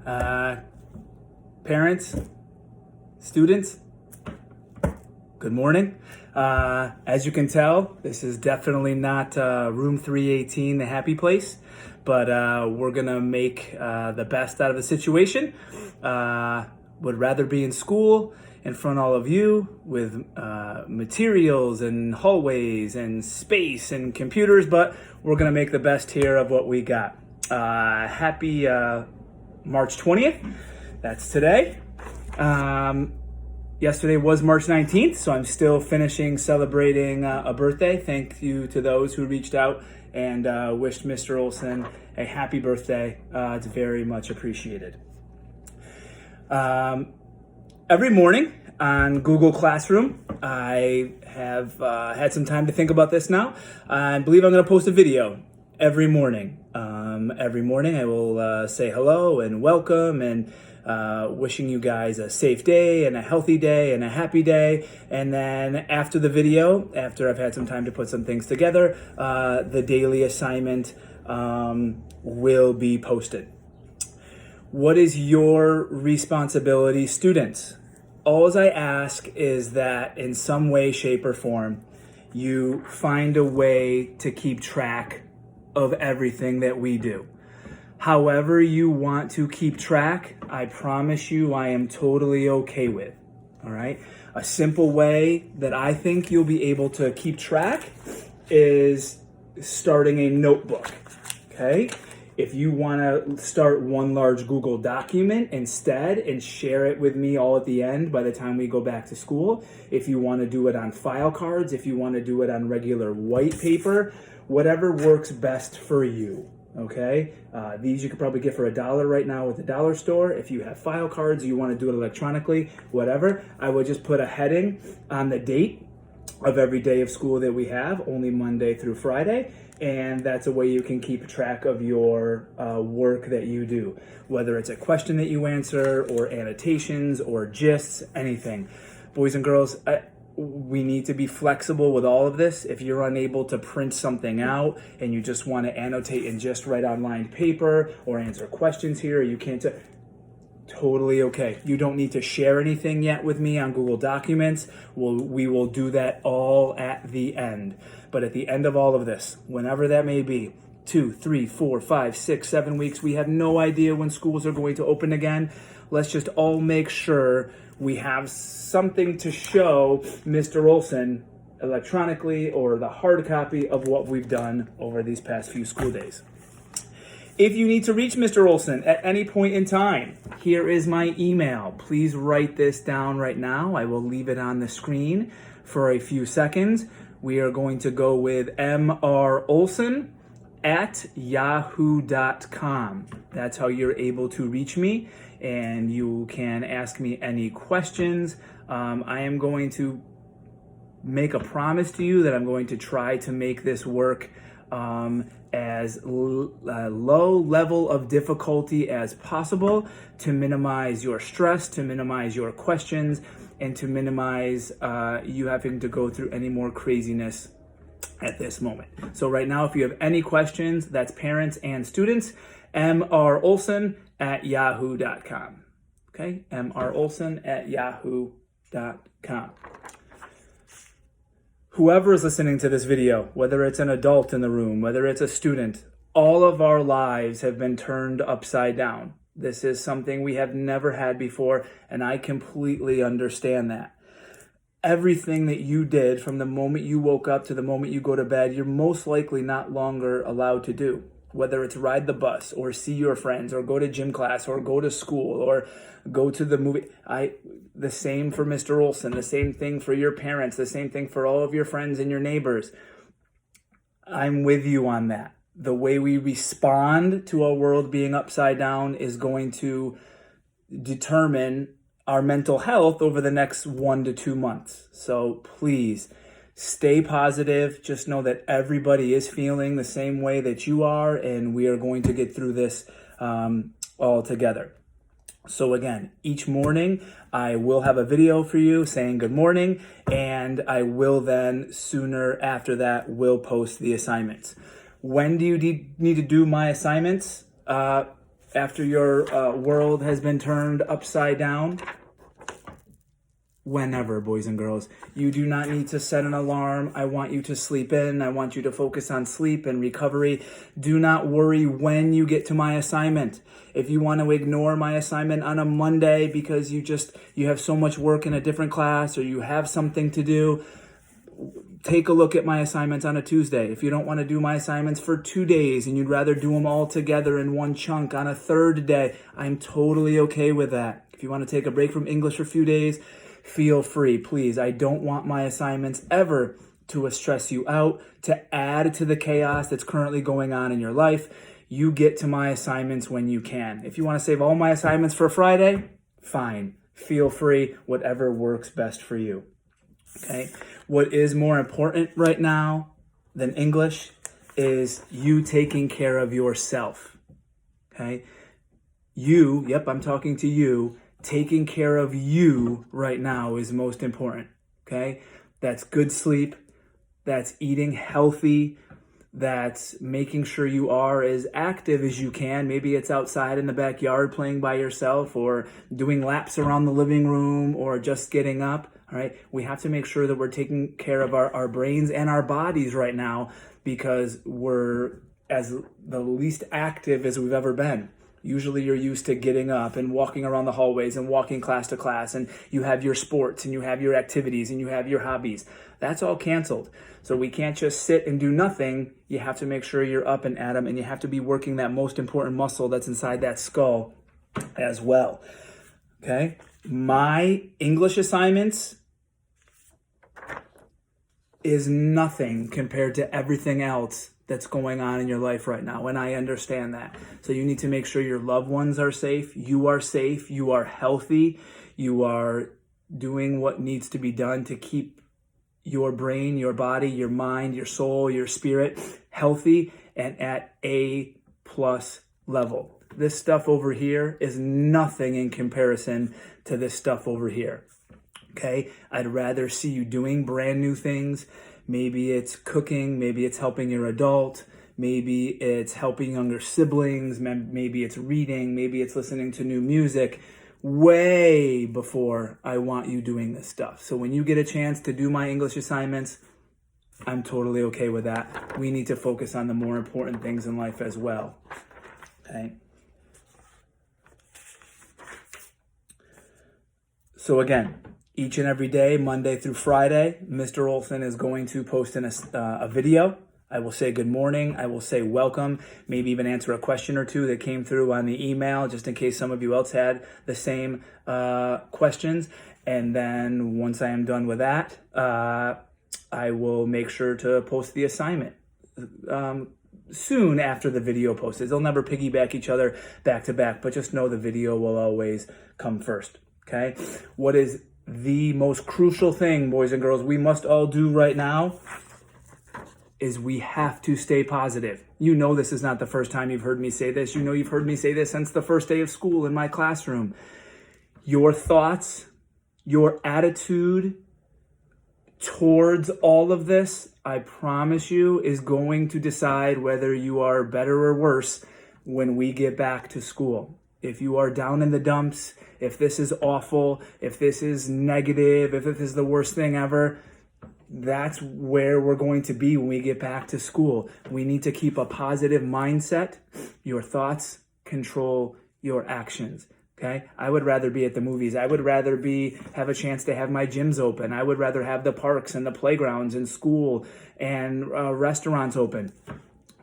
Uh, Parents, students, good morning. As you can tell, this is definitely not room 318, the happy place, but we're gonna make the best out of the situation. Would rather be in school in front of all of you with materials and hallways and space and computers, but we're gonna make the best here of what we got. Happy March 20th. That's today. Yesterday was March 19th, so I'm still finishing celebrating a birthday. Thank you to those who reached out and wished Mr. Olsen a happy birthday. It's very much appreciated. Every morning on Google Classroom, I have had some time to think about this now. I believe I'm going to post a video every morning. Every morning I will say hello and welcome and wishing you guys a safe day and a healthy day and a happy day. And then after the video, after I've had some time to put some things together, the daily assignment will be posted. What is your responsibility, students? All I ask is that in some way, shape, or form, you find a way to keep track of everything that we do. However you want to keep track, I promise you I am totally okay with, all right? A simple way that I think you'll be able to keep track is starting a notebook, okay? If you wanna start one large Google document instead and share it with me all at the end by the time we go back to school, if you wanna do it on file cards, if you wanna do it on regular white paper, whatever works best for you, okay? These you could probably get for $1 right now at the dollar store. If you have file cards, you want to do it electronically, whatever, I would just put a heading on the date of every day of school that we have, only Monday through Friday, and that's a way you can keep track of your work that you do, whether it's a question that you answer or annotations or gists, anything. Boys and girls, we need to be flexible with all of this. If you're unable to print something out and you just want to annotate and just write on lined paper or answer questions here, you can't, totally okay. You don't need to share anything yet with me on Google Documents. We will do that all at the end. But at the end of all of this, whenever that may be, 2, 3, 4, 5, 6, 7 weeks, we have no idea when schools are going to open again. Let's just all make sure we have something to show Mr. Olsen electronically or the hard copy of what we've done over these past few school days. If you need to reach Mr. Olsen at any point in time, here is my email. Please write this down right now. I will leave it on the screen for a few seconds. We are going to go with mrolsen@yahoo.com. That's how you're able to reach me, and you can ask me any questions. I am going to make a promise to you that I'm going to try to make this work as low level of difficulty as possible to minimize your stress, to minimize your questions, and to minimize you having to go through any more craziness at this moment. So right now, if you have any questions, that's parents and students, mrolsen@yahoo.com. Okay, mrolsen@yahoo.com. Whoever is listening to this video, whether it's an adult in the room, whether it's a student, all of our lives have been turned upside down. This is something we have never had before, and I completely understand that. Everything that you did from the moment you woke up to the moment you go to bed, you're most likely not longer allowed to do. Whether it's ride the bus or see your friends or go to gym class or go to school or go to the movie. The same for Mr. Olsen, the same thing for your parents, the same thing for all of your friends and your neighbors. I'm with you on that. The way we respond to a world being upside down is going to determine our mental health over the next 1 to 2 months. So please stay positive. Just know that everybody is feeling the same way that you are, and we are going to get through this all together. So again, each morning I will have a video for you saying good morning, and I will then sooner after that will post the assignments. When do you need to do my assignments? after your world has been turned upside down, whenever, boys and girls. You do not need to set an alarm. I want you to sleep in. I want you to focus on sleep and recovery. Do not worry when you get to my assignment. If you want to ignore my assignment on a Monday because you have so much work in a different class or you have something to do, take a look at my assignments on a Tuesday. If you don't want to do my assignments for 2 days and you'd rather do them all together in one chunk on a third day, I'm totally okay with that. If you want to take a break from English for a few days, feel free, please. I don't want my assignments ever to stress you out, to add to the chaos that's currently going on in your life. You get to my assignments when you can. If you want to save all my assignments for Friday, fine. Feel free, whatever works best for you. Okay? What is more important right now than English is you taking care of yourself. Okay? I'm talking to you. Taking care of you right now is most important, okay? That's good sleep, that's eating healthy, that's making sure you are as active as you can. Maybe it's outside in the backyard playing by yourself or doing laps around the living room or just getting up, all right? We have to make sure that we're taking care of our brains and our bodies right now because we're as the least active as we've ever been. Usually you're used to getting up and walking around the hallways and walking class to class, and you have your sports and you have your activities and you have your hobbies. That's all canceled. So we can't just sit and do nothing. You have to make sure you're up and at 'em, and you have to be working that most important muscle that's inside that skull as well. Okay? My English assignments is nothing compared to everything else that's going on in your life right now, and I understand that. So you need to make sure your loved ones are safe, you are healthy, you are doing what needs to be done to keep your brain, your body, your mind, your soul, your spirit healthy and at A+ level. This stuff over here is nothing in comparison to this stuff over here. Okay? I'd rather see you doing brand new things. Maybe it's cooking, maybe it's helping your adult, maybe it's helping younger siblings, maybe it's reading, maybe it's listening to new music, way before I want you doing this stuff. So when you get a chance to do my English assignments, I'm totally okay with that. We need to focus on the more important things in life as well. Okay? So again, each and every day, Monday through Friday, Mr. Olsen is going to post in a video. I will say good morning. I will say welcome, maybe even answer a question or two that came through on the email, just in case some of you else had the same questions. And then once I am done with that, I will make sure to post the assignment soon after the video posted. They'll never piggyback each other back to back, but just know the video will always come first. Okay? What is the most crucial thing, boys and girls, we must all do right now is we have to stay positive. You know this is not the first time you've heard me say this. You know you've heard me say this since the first day of school in my classroom. Your thoughts, your attitude towards all of this, I promise you, is going to decide whether you are better or worse when we get back to school. If you are down in the dumps, if this is awful, if this is negative, if this is the worst thing ever, that's where we're going to be when we get back to school. We need to keep a positive mindset. Your thoughts control your actions. Okay? I would rather be at the movies. I would rather have a chance to have my gyms open. I would rather have the parks and the playgrounds and school and restaurants open.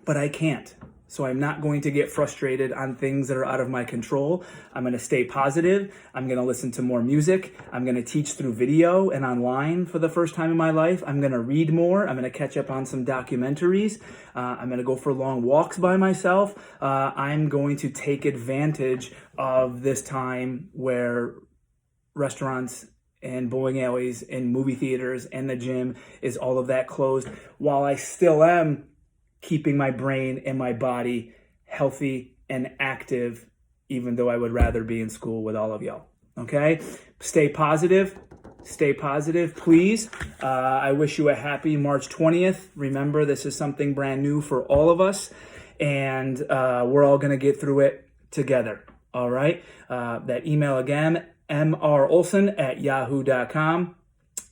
But I can't. So I'm not going to get frustrated on things that are out of my control. I'm going to stay positive. I'm going to listen to more music. I'm going to teach through video and online for the first time in my life. I'm going to read more. I'm going to catch up on some documentaries. I'm going to go for long walks by myself. I'm going to take advantage of this time where restaurants and bowling alleys and movie theaters and the gym is all of that closed, while I still am keeping my brain and my body healthy and active, even though I would rather be in school with all of y'all. Okay? Stay positive. Stay positive, please. I wish you a happy March 20th. Remember, this is something brand new for all of us, and we're all going to get through it together. All right. That email again, mrolson@yahoo.com.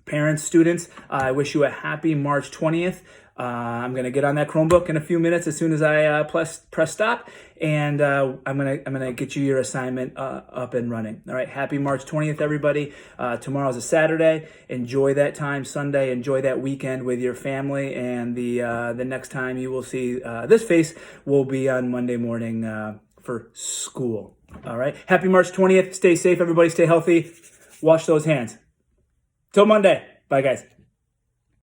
Parents, students, I wish you a happy March 20th. I'm going to get on that Chromebook in a few minutes as soon as I press stop, and I'm gonna get you your assignment up and running. All right, happy March 20th, everybody. Tomorrow's a Saturday. Enjoy that time, Sunday. Enjoy that weekend with your family, and the next time you will see this face will be on Monday morning for school. All right, happy March 20th. Stay safe, everybody. Stay healthy. Wash those hands. Till Monday. Bye, guys.